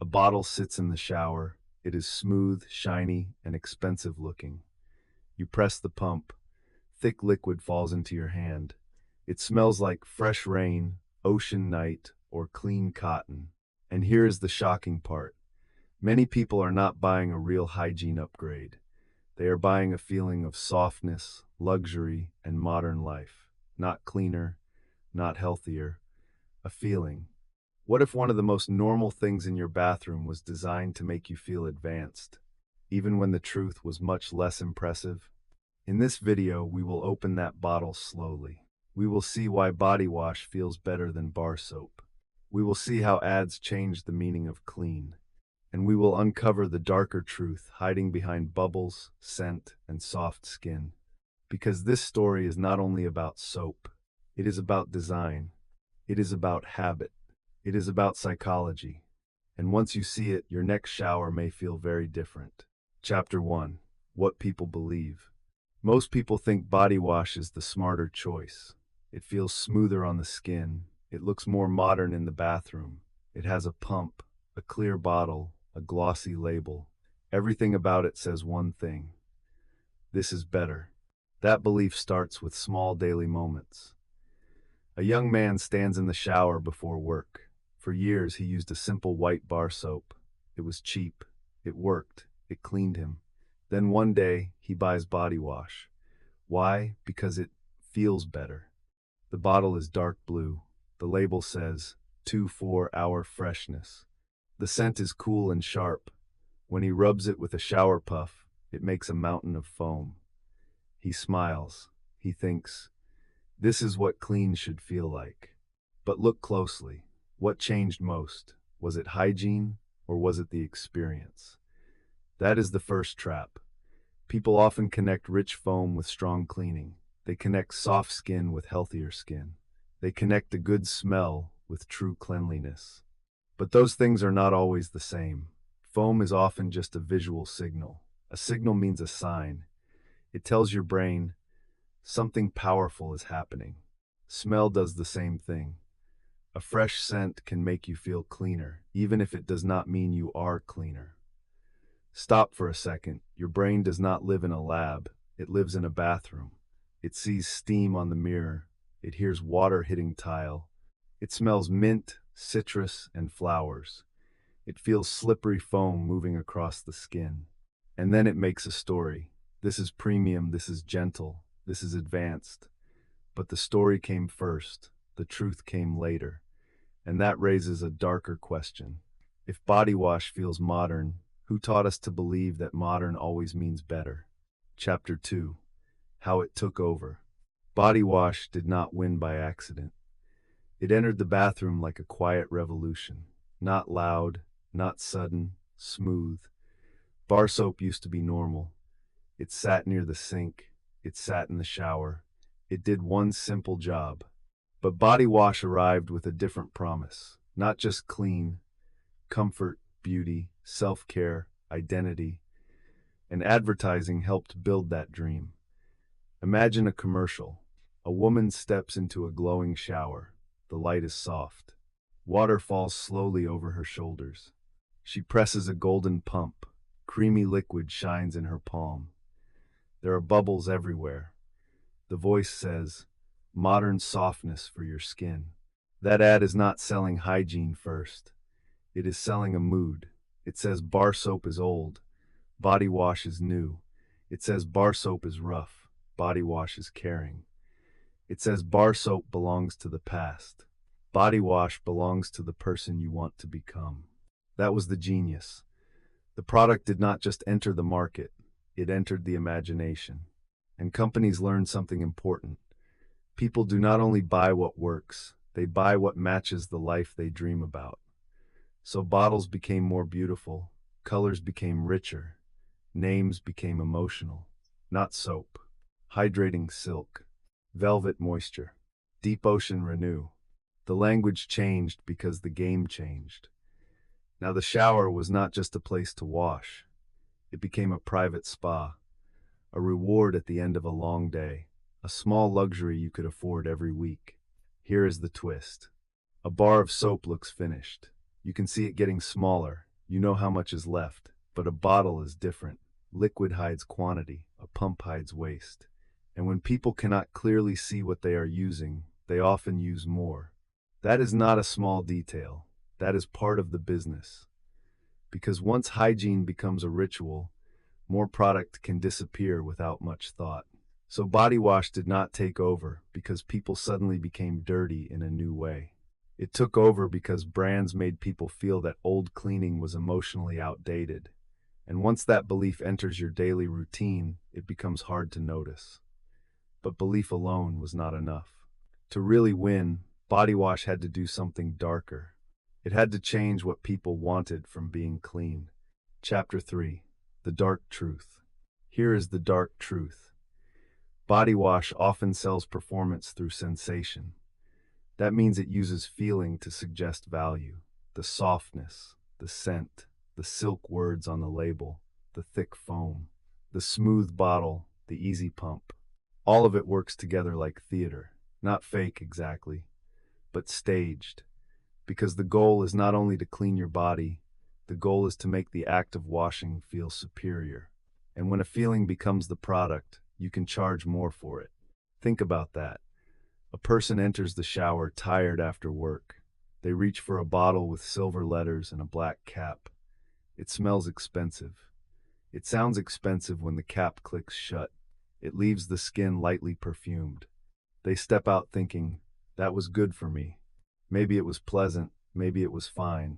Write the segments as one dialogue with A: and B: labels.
A: A bottle sits in the shower. It is smooth, shiny, and expensive looking. You press the pump. Thick liquid falls into your hand. It smells like fresh rain, ocean night, or clean cotton. And here is the shocking part. Many people are not buying a real hygiene upgrade. They are buying a feeling of softness, luxury, and modern life. Not cleaner, not healthier, a feeling. What if one of the most normal things in your bathroom was designed to make you feel advanced, even when the truth was much less impressive? In this video, we will open that bottle slowly. We will see why body wash feels better than bar soap. We will see how ads changed the meaning of clean. And we will uncover the darker truth hiding behind bubbles, scent, and soft skin. Because this story is not only about soap, it is about design, it is about habit, it is about psychology. And once you see it, your next shower may feel very different. Chapter 1. What people believe. Most people think body wash is the smarter choice. It feels smoother on the skin. It looks more modern in the bathroom. It has a pump, a clear bottle, a glossy label. Everything about it says one thing: this is better. That belief starts with small daily moments. A young man stands in the shower before work. For years, he used a simple white bar soap. It was cheap. It worked. It cleaned him. Then one day, he buys body wash. Why? Because it feels better. The bottle is dark blue. The label says 24-hour freshness. The scent is cool and sharp. When he rubs it with a shower puff, it makes a mountain of foam. He smiles. He thinks, this is what clean should feel like. But look closely. What changed most? Was it hygiene, or was it the experience? That is the first trap. People often connect rich foam with strong cleaning. They connect soft skin with healthier skin. They connect a good smell with true cleanliness. But those things are not always the same. Foam is often just a visual signal. A signal means a sign. It tells your brain something powerful is happening. Smell does the same thing. A fresh scent can make you feel cleaner, even if it does not mean you are cleaner. Stop for a second. Your brain does not live in a lab. It lives in a bathroom. It sees steam on the mirror. It hears water hitting tile. It smells mint, citrus, and flowers. It feels slippery foam moving across the skin. And then it makes a story. This is premium, this is gentle, this is advanced. But the story came first. The truth came later. And that raises a darker question. If body wash feels modern, who taught us to believe that modern always means better? Chapter 2. How it took over. Body wash did not win by accident. It entered the bathroom like a quiet revolution. Not loud, not sudden, smooth. Bar soap used to be normal. It sat near the sink. It sat in the shower. It did one simple job. But body wash arrived with a different promise. Not just clean, comfort, beauty, self-care, identity. And advertising helped build that dream. Imagine a commercial. A woman steps into a glowing shower. The light is soft. Water falls slowly over her shoulders. She presses a golden pump. Creamy liquid shines in her palm. There are bubbles everywhere. The voice says, modern softness for your skin. That ad is not selling hygiene first. It is selling a mood. It says bar soap is old. Body wash is new. It says bar soap is rough. Body wash is caring. It says bar soap belongs to the past. Body wash belongs to the person you want to become. That was the genius. The product did not just enter the market, it entered the imagination. And companies learned something important. People do not only buy what works, they buy what matches the life they dream about. So bottles became more beautiful, colors became richer, names became emotional. Not soap, hydrating silk, velvet moisture, deep ocean renew. The language changed because the game changed. Now the shower was not just a place to wash. It became a private spa, a reward at the end of a long day, a small luxury you could afford every week. Here is the twist. A bar of soap looks finished. You can see it getting smaller. You know how much is left, but a bottle is different. Liquid hides quantity, a pump hides waste. And when people cannot clearly see what they are using, they often use more. That is not a small detail. That is part of the business. Because once hygiene becomes a ritual, more product can disappear without much thought. So body wash did not take over because people suddenly became dirty in a new way. It took over because brands made people feel that old cleaning was emotionally outdated. And once that belief enters your daily routine, it becomes hard to notice. But belief alone was not enough. To really win, body wash had to do something darker. It had to change what people wanted from being clean. Chapter 3. The Dark Truth. Here is the dark truth. Body wash often sells performance through sensation. That means it uses feeling to suggest value. The softness, the scent, the silk words on the label, the thick foam, the smooth bottle, the easy pump. All of it works together like theater. Not fake exactly, but staged. Because the goal is not only to clean your body, the goal is to make the act of washing feel superior. And when a feeling becomes the product, you can charge more for it. Think about that. A person enters the shower tired after work. They reach for a bottle with silver letters and a black cap. It smells expensive. It sounds expensive when the cap clicks shut. It leaves the skin lightly perfumed. They step out thinking, that was good for me. Maybe it was pleasant, maybe it was fine.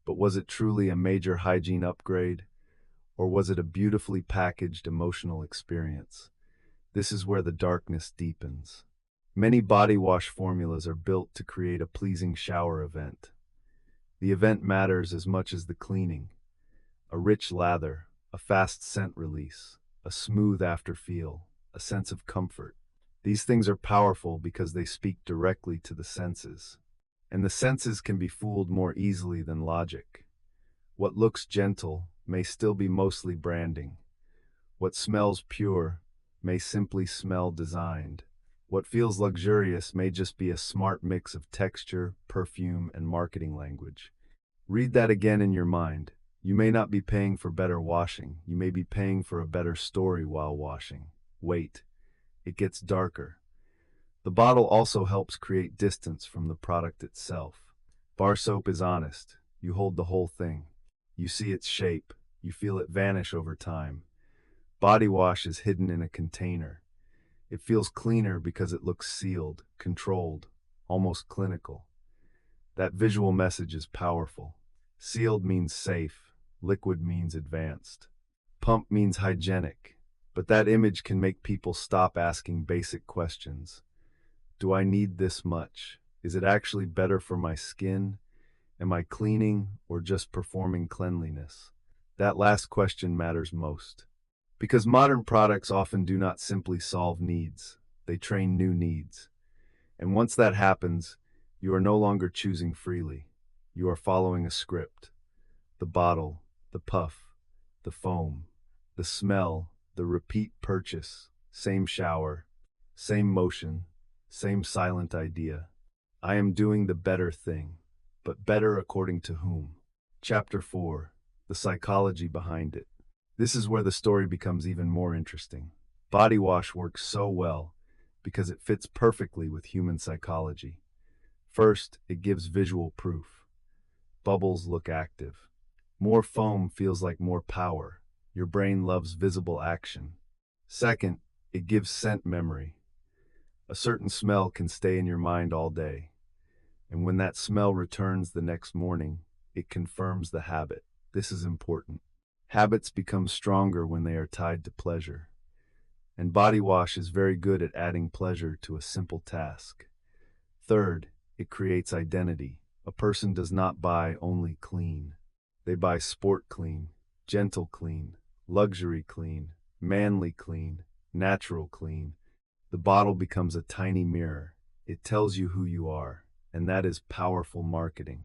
A: But was it truly a major hygiene upgrade? Or was it a beautifully packaged emotional experience? This is where the darkness deepens. Many body wash formulas are built to create a pleasing shower event. The event matters as much as the cleaning. A rich lather, a fast scent release, a smooth afterfeel, a sense of comfort. These things are powerful because they speak directly to the senses. And the senses can be fooled more easily than logic. What looks gentle may still be mostly branding. What smells pure may simply smell designed. What feels luxurious may just be a smart mix of texture, perfume, and marketing language. Read that again in your mind. You may not be paying for better washing. You may be paying for a better story while washing. Wait, it gets darker. The bottle also helps create distance from the product itself. Bar soap is honest. You hold the whole thing. You see its shape. You feel it vanish over time. Body wash is hidden in a container. It feels cleaner because it looks sealed, controlled, almost clinical. That visual message is powerful. Sealed means safe. Liquid means advanced. Pump means hygienic. But that image can make people stop asking basic questions. Do I need this much? Is it actually better for my skin? Am I cleaning or just performing cleanliness? That last question matters most. Because modern products often do not simply solve needs, they train new needs. And once that happens, you are no longer choosing freely. You are following a script. The bottle, the puff, the foam, the smell, the repeat purchase, same shower, same motion, same silent idea. I am doing the better thing, but better according to whom? Chapter 4. The psychology behind it. This is where the story becomes even more interesting. Body wash works so well because it fits perfectly with human psychology. First, it gives visual proof. Bubbles look active. More foam feels like more power. Your brain loves visible action. Second, it gives scent memory. A certain smell can stay in your mind all day. And when that smell returns the next morning, it confirms the habit. This is important. Habits become stronger when they are tied to pleasure. And body wash is very good at adding pleasure to a simple task. Third, it creates identity. A person does not buy only clean. They buy sport clean, gentle clean, luxury clean, manly clean, natural clean. The bottle becomes a tiny mirror. It tells you who you are, and that is powerful marketing.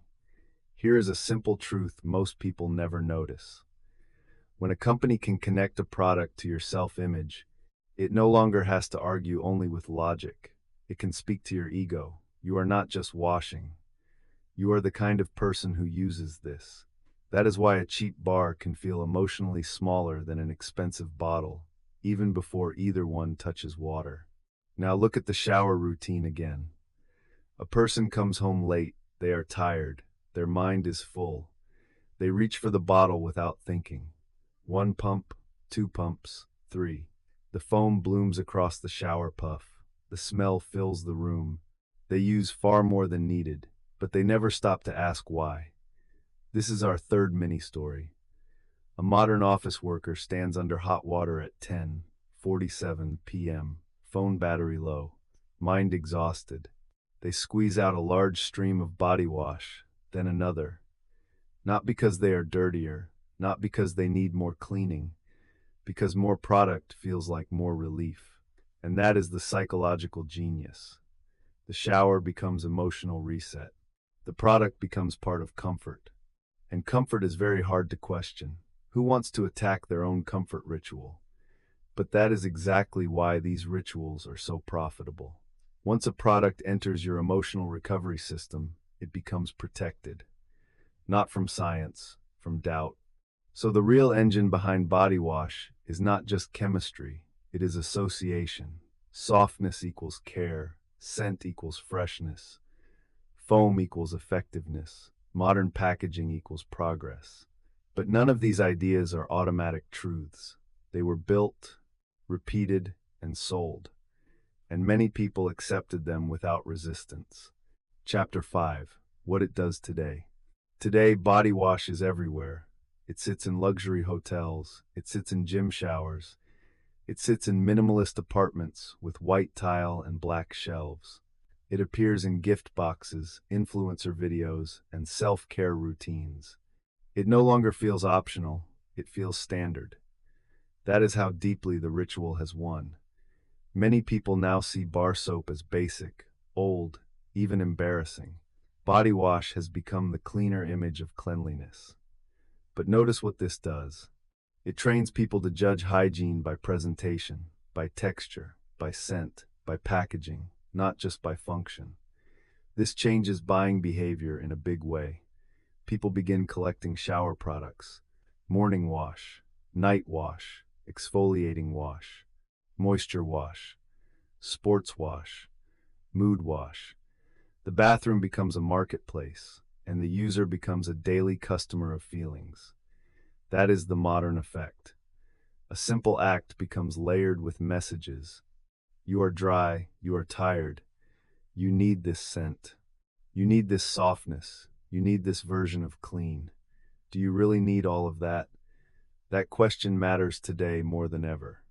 A: Here is a simple truth most people never notice. When a company can connect a product to your self-image, it no longer has to argue only with logic. It can speak to your ego. You are not just washing. You are the kind of person who uses this. That is why a cheap bar can feel emotionally smaller than an expensive bottle, even before either one touches water. Now look at the shower routine again. A person comes home late, they are tired, their mind is full. They reach for the bottle without thinking. One pump, two pumps, three. The foam blooms across the shower puff. The smell fills the room. They use far more than needed, but they never stop to ask why. This is our third mini story. A modern office worker stands under hot water at 10:47 p.m., phone battery low, mind exhausted. They squeeze out a large stream of body wash, then another. Not because they are dirtier, not because they need more cleaning, because more product feels like more relief. And that is the psychological genius. The shower becomes emotional reset. The product becomes part of comfort. And comfort is very hard to question. Who wants to attack their own comfort ritual? But that is exactly why these rituals are so profitable. Once a product enters your emotional recovery system, it becomes protected. Not from science, from doubt. So the real engine behind body wash is not just chemistry, it is association. Softness equals care, scent equals freshness, foam equals effectiveness, modern packaging equals progress. But none of these ideas are automatic truths. They were built, repeated, and sold, and many people accepted them without resistance. Chapter 5: What it does today. Today, body wash is everywhere. It sits in luxury hotels, it sits in gym showers, it sits in minimalist apartments with white tile and black shelves. It appears in gift boxes, influencer videos, and self-care routines. It no longer feels optional, it feels standard. That is how deeply the ritual has won. Many people now see bar soap as basic, old, even embarrassing. Body wash has become the cleaner image of cleanliness. But notice what this does. It trains people to judge hygiene by presentation, by texture, by scent, by packaging, not just by function. This changes buying behavior in a big way. People begin collecting shower products, morning wash, night wash, exfoliating wash, moisture wash, sports wash, mood wash. The bathroom becomes a marketplace, and the user becomes a daily customer of feelings. That is the modern effect. A simple act becomes layered with messages. You are dry, you are tired, you need this scent. You need this softness, you need this version of clean. Do you really need all of that? That question matters today more than ever.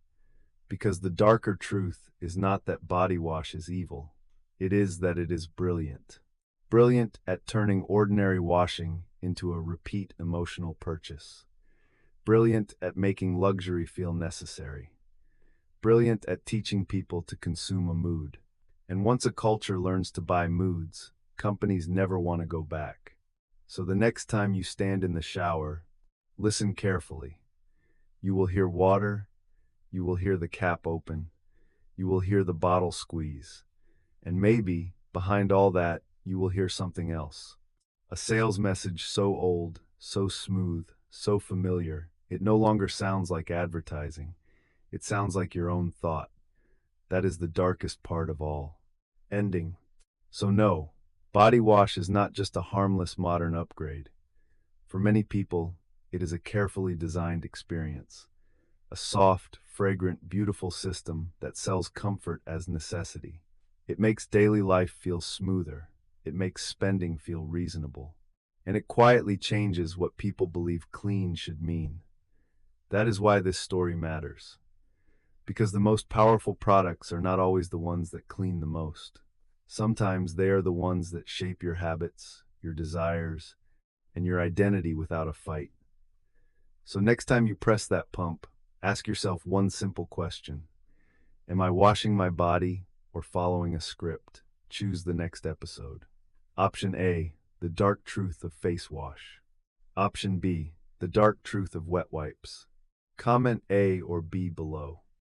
A: Because the darker truth is not that body wash is evil. It is that it is brilliant. Brilliant at turning ordinary washing into a repeat emotional purchase. Brilliant at making luxury feel necessary. Brilliant at teaching people to consume a mood. And once a culture learns to buy moods, companies never want to go back. So the next time you stand in the shower, listen carefully. You will hear water, you will hear the cap open, you will hear the bottle squeeze, and maybe, behind all that, you will hear something else. A sales message so old, so smooth, so familiar, it no longer sounds like advertising. It sounds like your own thought. That is the darkest part of all. Ending. So no, body wash is not just a harmless modern upgrade. For many people, it is a carefully designed experience. A soft, fragrant, beautiful system that sells comfort as necessity. It makes daily life feel smoother. It makes spending feel reasonable. And it quietly changes what people believe clean should mean. That is why this story matters. Because the most powerful products are not always the ones that clean the most. Sometimes they are the ones that shape your habits, your desires, and your identity without a fight. So next time you press that pump, ask yourself one simple question. Am I washing my body or following a script? Choose the next episode. Option A, the dark truth of face wash. Option B, the dark truth of wet wipes. Comment A or B below.